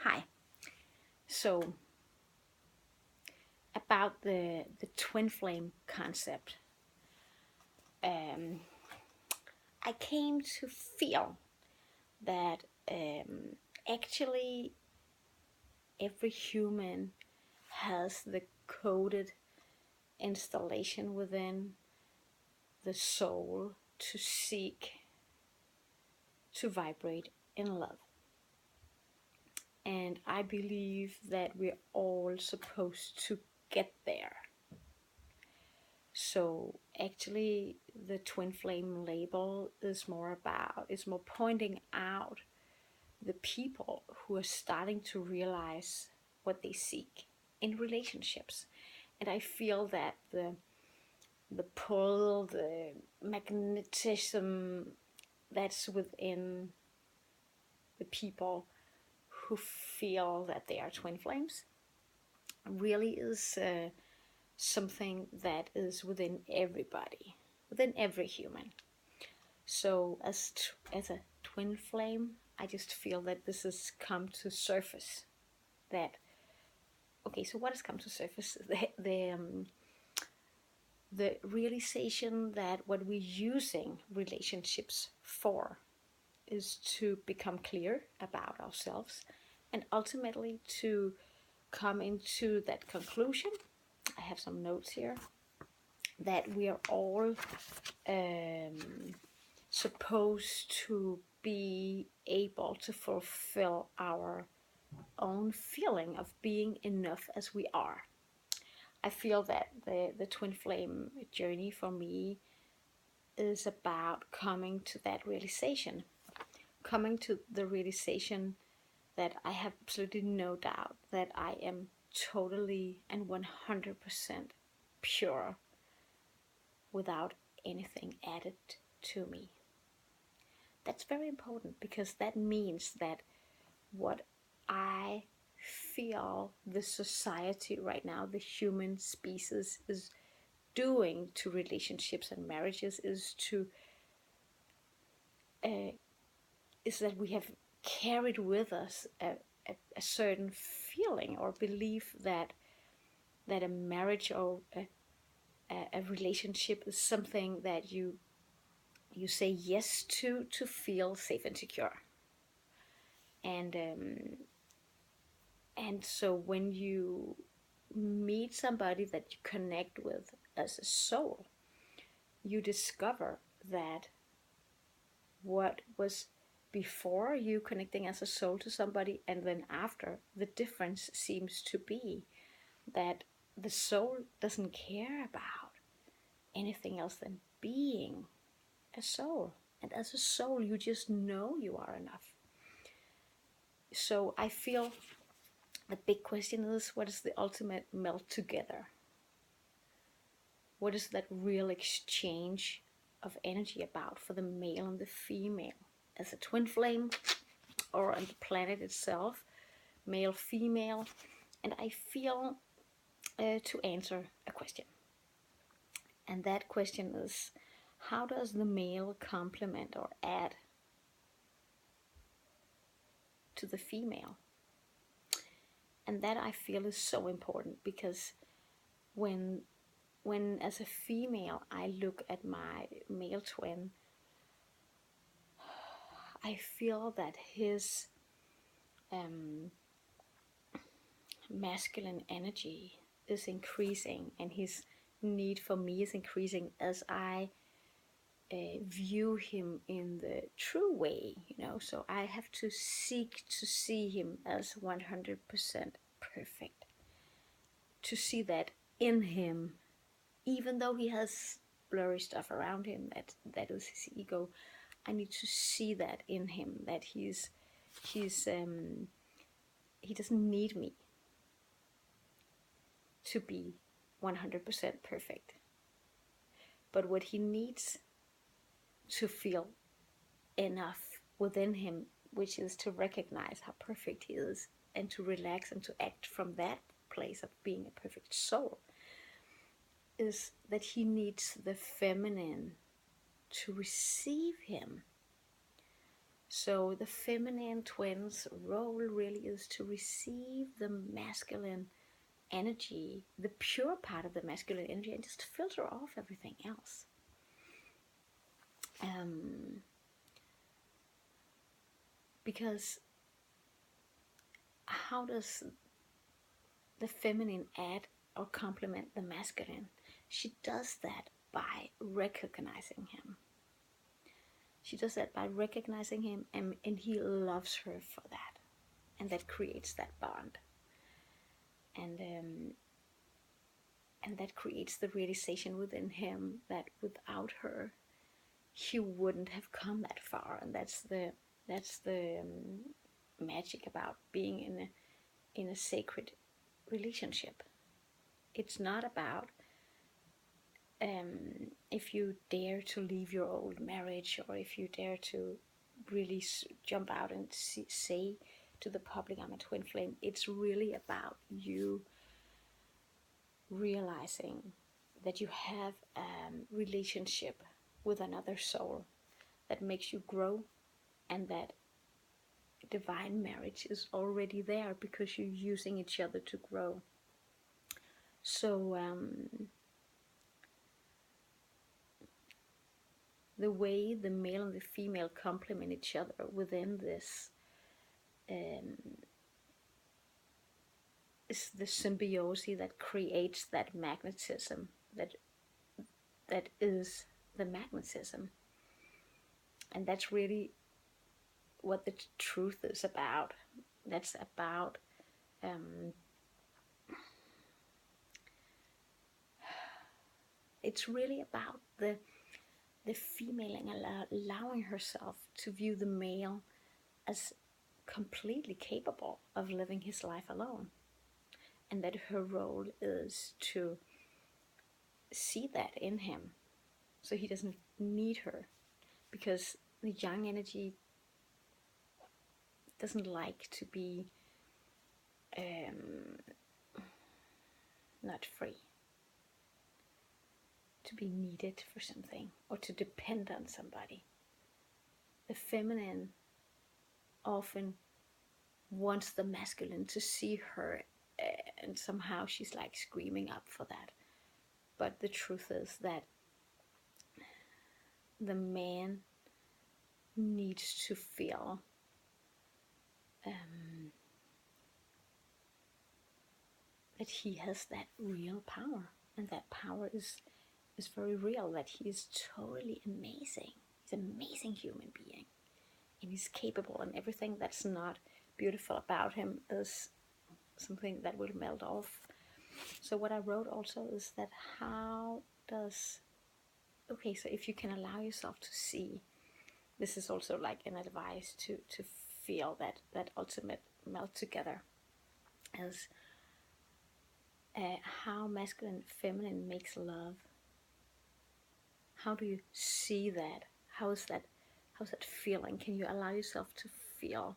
Hi. So about the twin flame concept, um, I came to feel that actually every human has the coded installation within the soul to seek to vibrate in love. And I believe that we're all supposed to get there. So actually the twin flame label is more pointing out the people who are starting to realize what they seek in relationships. And I feel that the pull, the magnetism that's within the people who feel that they are twin flames really is something that is within everybody, within every human. So as a twin flame, I just feel that this has come to surface. That okay, so what has come to surface? The realization that what we're using relationships for is to become clear about ourselves, and ultimately to come into that conclusion. I have some notes here that we are all supposed to be able to fulfill our own feeling of being enough as we are. I feel that the twin flame journey for me is about coming to that realization, coming to the realization that I have absolutely no doubt that I am totally and 100% pure without anything added to me. That's very important because that means that what I feel the society right now, the human species, is doing to relationships and marriages uh, is that we have carried with us a certain feeling or belief that a marriage or a relationship is something that you say yes to feel safe and secure. And so when you meet somebody that you connect with as a soul, you discover that what was before you connecting as a soul to somebody and then after, the difference seems to be that the soul doesn't care about anything else than being a soul. And as a soul, you just know you are enough. So I feel the big question is, what is the ultimate melt together? What is that real exchange of energy about for the male and the female? As a twin flame or on the planet itself, male, female. And I feel to answer a question. And that question is, how does the male complement or add to the female? And that I feel is so important because when as a female I look at my male twin, I feel that his masculine energy is increasing and his need for me is increasing as I view him in the true way, so I have to seek to see him as 100% perfect, to see that in him, even though he has blurry stuff around him that is his ego. I need to see that in him, that he doesn't need me to be 100% perfect, but what he needs to feel enough within him, which is to recognize how perfect he is and to relax and to act from that place of being a perfect soul, is that he needs the feminine to receive him So the feminine twins role really is to receive the masculine energy, the pure part of the masculine energy, and just filter off everything else. Because how does the feminine add or complement the masculine? She does that by recognizing him. She does that by recognizing him, and he loves her for that. And that creates that bond. And that creates the realization within him that without her, he wouldn't have come that far. And that's the magic about being in a sacred relationship. It's not about if you dare to leave your old marriage, or if you dare to really jump out and say to the public, I'm a twin flame. It's really about you realizing that you have a relationship with another soul that makes you grow, and that divine marriage is already there because you're using each other to grow. So the way the male and the female complement each other within this is the symbiosis that creates that magnetism, that is the magnetism. And that's really what the truth is about. That's about it's really about the female and allowing herself to view the male as completely capable of living his life alone, and that her role is to see that in him, so he doesn't need her, because the yang energy doesn't like to be not free, to be needed for something, or to depend on somebody. The feminine often wants the masculine to see her, and somehow she's like screaming up for that. But the truth is that the man needs to feel that he has that real power, and that power is very real, that he is totally amazing. He's an amazing human being, and he's capable, and everything that's not beautiful about him is something that will melt off. So what I wrote also is that so if you can allow yourself to see, this is also like an advice to feel that ultimate melt together, as how masculine feminine makes love. How do you see that? How's that feeling? Can you allow yourself to feel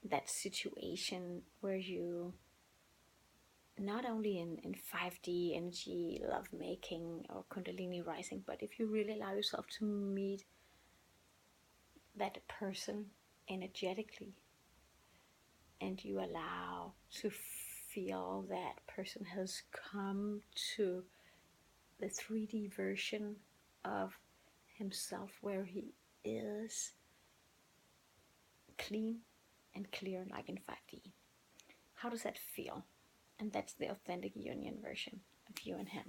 that situation where you, not only in 5D energy, love making or Kundalini rising, but if you really allow yourself to meet that person energetically, and you allow to feel that person has come to the 3D version of himself, where he is clean and clear like in 5D. How does that feel? And that's the authentic union version of you and him.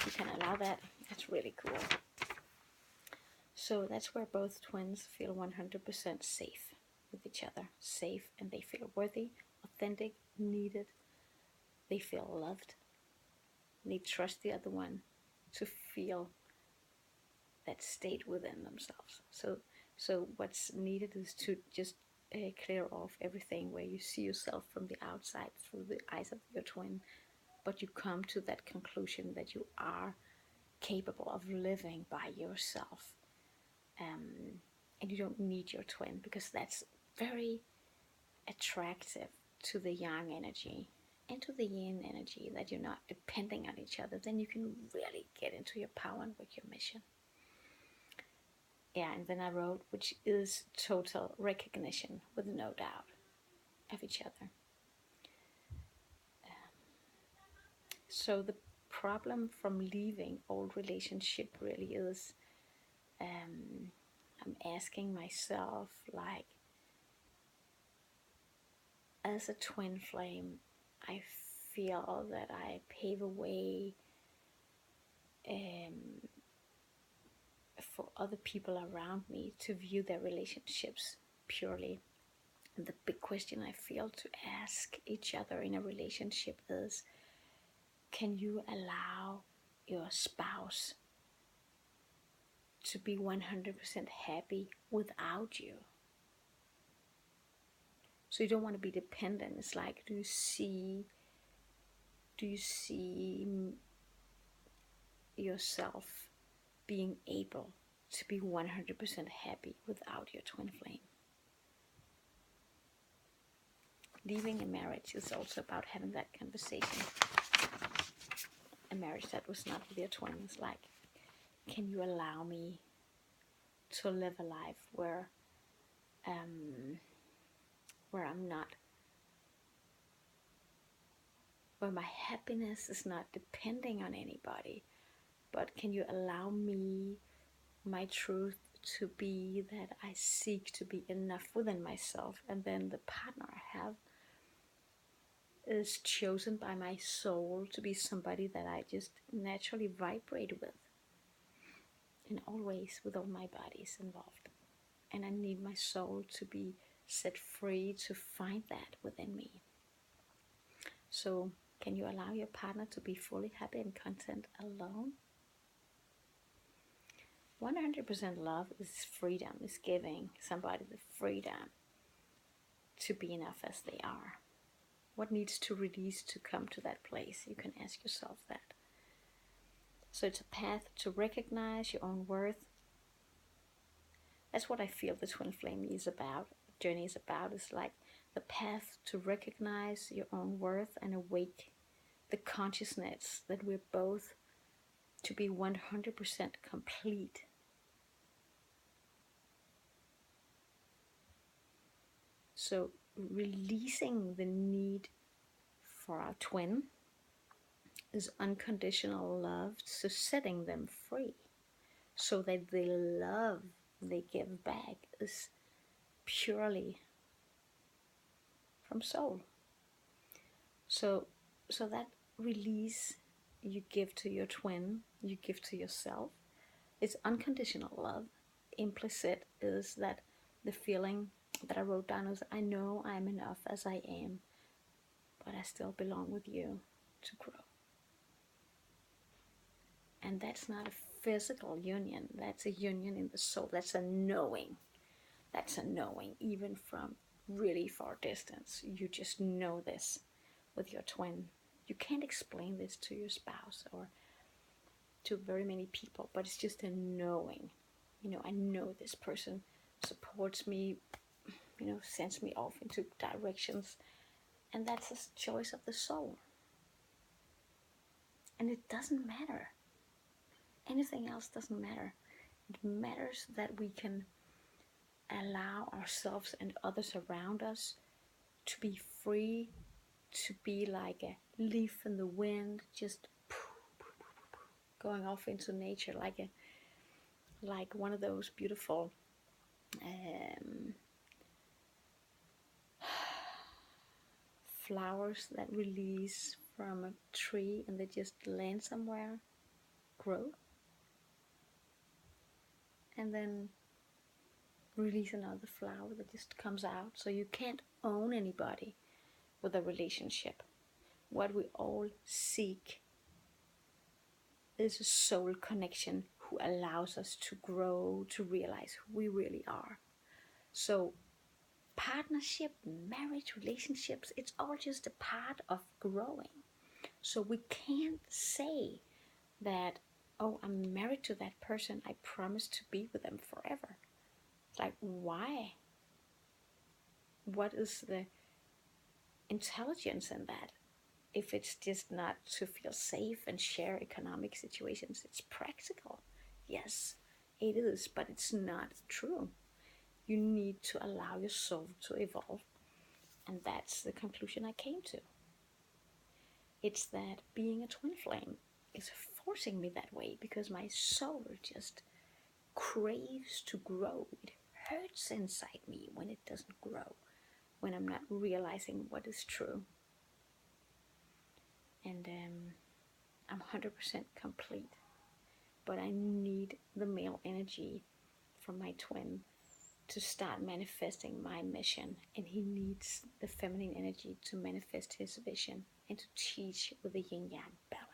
You can allow that. That's really cool. So that's where both twins feel 100% safe with each other. Safe, and they feel worthy, authentic, needed. They feel loved. They trust the other one to feel that state within themselves. So what's needed is to just clear off everything where you see yourself from the outside through the eyes of your twin, but you come to that conclusion that you are capable of living by yourself, and you don't need your twin, because that's very attractive to the yang energy and to the yin energy, that you're not depending on each other. Then you can really get into your power and with your mission. Yeah, and then I wrote, which is total recognition with no doubt of each other. So the problem from leaving old relationship really is, I'm asking myself, like, as a twin flame, I feel that I pave a way um, for other people around me to view their relationships purely. And the big question I feel to ask each other in a relationship is, can you allow your spouse to be 100% happy without you? So you don't want to be dependent. It's like, do you see yourself being able to be 100% happy without your twin flame? Leaving a marriage is also about having that conversation. A marriage that was not with your twin is like, can you allow me to live a life where I'm not, where my happiness is not depending on anybody, but can you allow me, my truth, to be that I seek to be enough within myself, and then the partner I have is chosen by my soul to be somebody that I just naturally vibrate with in all ways, with all my bodies involved. And I need my soul to be set free to find that within me. So can you allow your partner to be fully happy and content alone? 100% love is freedom, is giving somebody the freedom to be enough as they are. What needs to release to come to that place? You can ask yourself that. So it's a path to recognize your own worth. That's what I feel the twin flame is about, journey is about. It's like the path to recognize your own worth and awake the consciousness that we're both to be 100% complete. So releasing the need for our twin is unconditional love, so setting them free so that the love they give back is purely from soul. So that release you give to your twin, you give to yourself, it's unconditional love. Implicit is that the feeling that I wrote down is, I know I'm enough as I am, but I still belong with you to grow. And that's not a physical union, that's a union in the soul. That's a knowing. That's a knowing, even from really far distance. You just know this with your twin. You can't explain this to your spouse or to very many people, but it's just a knowing. I know this person supports me, sends me off into directions, and that's a choice of the soul. And it doesn't matter. Anything else doesn't matter. It matters that we can allow ourselves and others around us to be free, to be like a leaf in the wind, just going off into nature, like one of those beautiful flowers that release from a tree and they just land somewhere, grow, and then release another flower that just comes out. So you can't own anybody with a relationship. What we all seek is a soul connection who allows us to grow, to realize who we really are. So partnership, marriage, relationships, it's all just a part of growing. So we can't say that, oh, I'm married to that person, I promise to be with them forever. It's like, why? What is the intelligence in that? If it's just not to feel safe and share economic situations, it's practical. Yes, It is, but it's not true. You need to allow your soul to evolve. And that's the conclusion I came to. It's that being a twin flame is forcing me that way because my soul just craves to grow. It hurts inside me when it doesn't grow, when I'm not realizing what is true. And I'm 100% complete, but I need the male energy from my twin to start manifesting my mission, and he needs the feminine energy to manifest his vision and to teach with the yin yang balance.